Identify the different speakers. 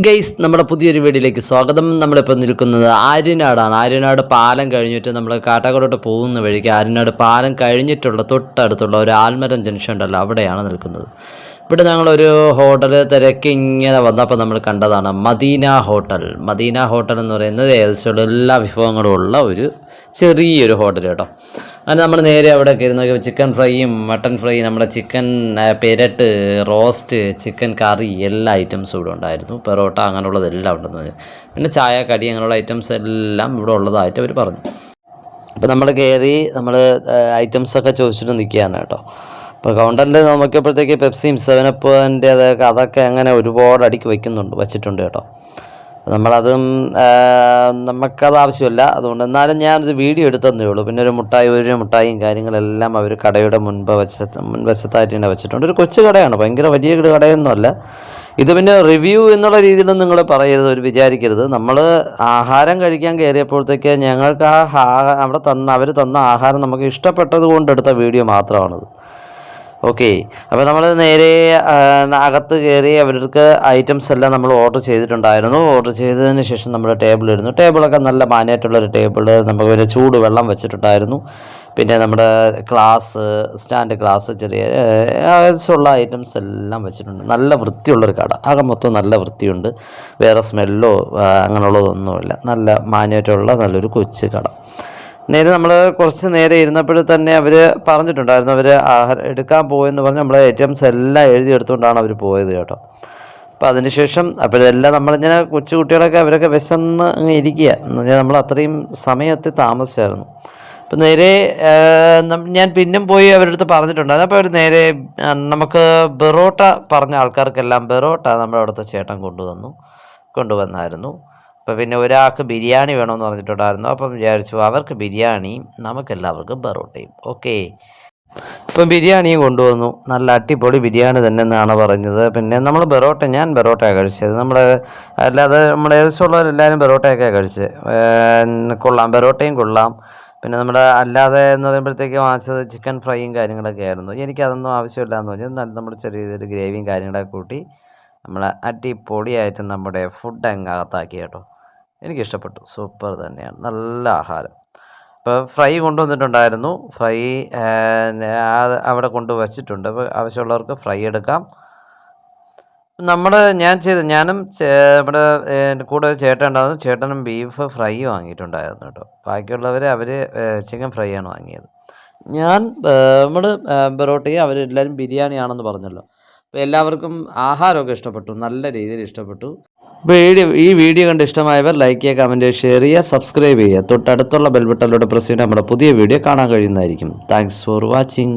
Speaker 1: Guys, നമ്മുടെ പുതിയൊരു വീഡിയോയിലേക്ക് സ്വാഗതം. നമ്മളിപ്പോൾ നിൽക്കുന്നത് ആര്യനാടാണ്. ആര്യനാട് പാലം കഴിഞ്ഞിട്ട് നമ്മൾ കാട്ടാക്കടോട്ട് പോകുന്ന വഴിക്ക് ആര്യനാട് പാലം കഴിഞ്ഞിട്ടുള്ള തൊട്ടടുത്തുള്ള ഒരു ആൽമരം ജംഗ്ഷൻ ഉണ്ടല്ലോ, അവിടെയാണ് നിൽക്കുന്നത്. ഇവിടെ ഞങ്ങളൊരു ഹോട്ടൽ തിരക്കി ഇങ്ങനെ വന്നപ്പോൾ നമ്മൾ കണ്ടതാണ് മദീന ഹോട്ടൽ. മദീന ഹോട്ടൽ എന്ന് പറയുന്നത് ഏകദേശമുള്ള എല്ലാ വിഭവങ്ങളും ഉള്ള ഒരു ചെറിയൊരു ഹോട്ടൽ കേട്ടോ. അങ്ങനെ നമ്മൾ നേരെ അവിടെ കയറി ചിക്കൻ ഫ്രൈയും മട്ടൻ ഫ്രൈ, നമ്മുടെ ചിക്കൻ പെരട്ട്, റോസ്റ്റ്, ചിക്കൻ കറി എല്ലാ ഐറ്റംസും ഇവിടെ ഉണ്ടായിരുന്നു. പെറോട്ട അങ്ങനെയുള്ളതെല്ലാം ഉണ്ടെന്ന് പറഞ്ഞു. പിന്നെ ചായ, കടി അങ്ങനെയുള്ള ഐറ്റംസ് എല്ലാം ഇവിടെ ഉള്ളതായിട്ട് അവർ പറഞ്ഞു. അപ്പോൾ നമ്മൾ കയറി നമ്മൾ ഐറ്റംസൊക്കെ ചോദിച്ചിട്ട് നിൽക്കുകയാണ് കേട്ടോ. ഇപ്പോൾ കൗണ്ടറിൽ നോക്കിയപ്പോഴത്തേക്ക് പെപ്സിയും 7up അതൊക്കെ അങ്ങനെ ഒരുപാട് അടുക്കി വെച്ചിട്ടുണ്ട് കേട്ടോ. നമ്മളതും നമുക്കത് ആവശ്യമില്ല, അതുകൊണ്ട് എന്നാലും ഞാനൊരു വീഡിയോ എടുത്തതന്നേ ഉള്ളൂ. പിന്നെ ഒരു മുട്ടായിയും കാര്യങ്ങളെല്ലാം അവർ കടയുടെ മുൻവശത്തായിട്ട് വെച്ചിട്ടുണ്ട്. ഒരു കൊച്ചു കടയാണ്, ഭയങ്കര വലിയ കടയൊന്നുമല്ല ഇത്. പിന്നെ റിവ്യൂ എന്നുള്ള രീതിയിൽ നിങ്ങൾ പറയരുത്, ഒരു വിചാരിക്കരുത്. നമ്മൾ ആഹാരം കഴിക്കാൻ കയറിയപ്പോഴത്തേക്ക് ഞങ്ങൾക്ക് അവർ തന്ന ആഹാരം നമുക്ക് ഇഷ്ടപ്പെട്ടത് കൊണ്ടെടുത്ത വീഡിയോ മാത്രമാണിത്. ഓക്കെ, അപ്പോൾ നമ്മൾ നേരെ അകത്ത് കയറി അവർക്ക് ഐറ്റംസ് എല്ലാം നമ്മൾ ഓർഡർ ചെയ്തിട്ടുണ്ടായിരുന്നു. ഓർഡർ ചെയ്തതിന് ശേഷം നമ്മൾ ടേബിളിരുന്നു. ടേബിളൊക്കെ നല്ല മാന്യമായിട്ടുള്ളൊരു ടേബിൾ, നമുക്ക് ഒരു ചൂട് വെള്ളം വെച്ചിട്ടുണ്ടായിരുന്നു. പിന്നെ നമ്മുടെ സ്റ്റാൻഡ് ഗ്ലാസ്, ചെറിയ ആവശ്യമുള്ള ഐറ്റംസ് എല്ലാം വെച്ചിട്ടുണ്ട്. നല്ല വൃത്തിയുള്ളൊരു കട, ആകെ മൊത്തം നല്ല വൃത്തിയുണ്ട്. വേറെ സ്മെല്ലോ അങ്ങനെയുള്ളതൊന്നുമില്ല. നല്ല മാന്യമായിട്ടുള്ള നല്ലൊരു കൊച്ചു കട. നേരെ നമ്മൾ കുറച്ച് നേരെ ഇരുന്നപ്പോൾ തന്നെ അവർ പറഞ്ഞിട്ടുണ്ടായിരുന്നു, അവർ ആഹാരം എടുക്കാൻ പോയെന്ന് പറഞ്ഞ് നമ്മളെ ഐറ്റംസ് എല്ലാം എഴുതിയെടുത്തുകൊണ്ടാണ് അവർ പോയത് കേട്ടോ. അപ്പോൾ അതിനുശേഷം ഇതെല്ലാം നമ്മളിങ്ങനെ കൊച്ചു കുട്ടികളൊക്കെ അവരൊക്കെ വിശന്ന് അങ്ങ് ഇരിക്കുക എന്ന് പറഞ്ഞാൽ നമ്മൾ അത്രയും സമയത്ത് താമസിച്ചായിരുന്നു. അപ്പോൾ നേരെ ഞാൻ പിന്നും പോയി അവരുടെ അടുത്ത് പറഞ്ഞിട്ടുണ്ടായിരുന്നു. അപ്പോൾ അവർ നേരെ നമുക്ക് ബെറോട്ട പറഞ്ഞ ആൾക്കാർക്കെല്ലാം ബെറോട്ട നമ്മുടെ അവിടുത്തെ ചേട്ടൻ കൊണ്ടുവന്നായിരുന്നു. അപ്പോൾ പിന്നെ ഒരാൾക്ക് ബിരിയാണി വേണമെന്ന് പറഞ്ഞിട്ടുണ്ടായിരുന്നു. അപ്പം വിചാരിച്ചു അവർക്ക് ബിരിയാണിയും നമുക്കെല്ലാവർക്കും ബെറോട്ടയും. ഓക്കെ, ഇപ്പം ബിരിയാണിയും കൊണ്ടുവന്നു. നല്ല അടിപൊളി ബിരിയാണി തന്നെ എന്നാണ് പറഞ്ഞത്. പിന്നെ നമ്മൾ ഞാൻ ബെറോട്ടയാണ് കഴിച്ചത്. അല്ലാതെ നമ്മുടെ ഏകദേശമുള്ളവരെല്ലാവരും ബെറോട്ടയൊക്കെയാണ് കഴിച്ചത്. കൊള്ളാം, ബെറോട്ടയും കൊള്ളാം. പിന്നെ നമ്മുടെ അല്ലാതെ എന്ന് പറയുമ്പോഴത്തേക്ക് വാങ്ങിച്ചത് ചിക്കൻ ഫ്രൈയും കാര്യങ്ങളൊക്കെ ആയിരുന്നു. എനിക്കതൊന്നും ആവശ്യമില്ല എന്ന് പറഞ്ഞാൽ നമ്മൾ ചെറിയ ചെറിയ ഗ്രേവിയും കാര്യങ്ങളൊക്കെ കൂട്ടി നമ്മൾ അടിപൊളിയായിട്ട് നമ്മുടെ ഫുഡ് അകത്താക്കി കേട്ടോ. എനിക്കിഷ്ടപ്പെട്ടു, സൂപ്പർ തന്നെയാണ്, നല്ല ആഹാരം. ഇപ്പോൾ ഫ്രൈ കൊണ്ടുവന്നിട്ടുണ്ടായിരുന്നു. ഫ്രൈ അവിടെ കൊണ്ടുവച്ചിട്ടുണ്ട്. അപ്പോൾ ആവശ്യമുള്ളവർക്ക് ഫ്രൈ എടുക്കാം. ഞാനും നമ്മുടെ കൂടെ ഒരു ചേട്ടൻ ഉണ്ടായിരുന്നു. ചേട്ടനും ബീഫ് ഫ്രൈ വാങ്ങിയിട്ടുണ്ടായിരുന്നു കേട്ടോ. ബാക്കിയുള്ളവർ ചിക്കൻ ഫ്രൈ ആണ് വാങ്ങിയത്. നമ്മൾ ബെറോട്ടയും അവരെല്ലാവരും ബിരിയാണിയാണെന്ന് പറഞ്ഞല്ലോ. അപ്പോൾ എല്ലാവർക്കും ആഹാരമൊക്കെ ഇഷ്ടപ്പെട്ടു, നല്ല രീതിയിൽ ഇഷ്ടപ്പെട്ടു. അപ്പോൾ ഈ വീഡിയോ കണ്ട് ഇഷ്ടമായവർ ലൈക്ക് ചെയ്യുക, കമൻറ്റ് ചെയ്യുക, ഷെയർ ചെയ്യുക, സബ്സ്ക്രൈബ് ചെയ്യുക. തൊട്ടടുത്തുള്ള ബെൽ ബട്ടണിലൂടെ പ്രസ് ചെയ്ത് നമ്മുടെ പുതിയ വീഡിയോ കാണാൻ കഴിയുന്നതായിരിക്കും. Thanks for watching.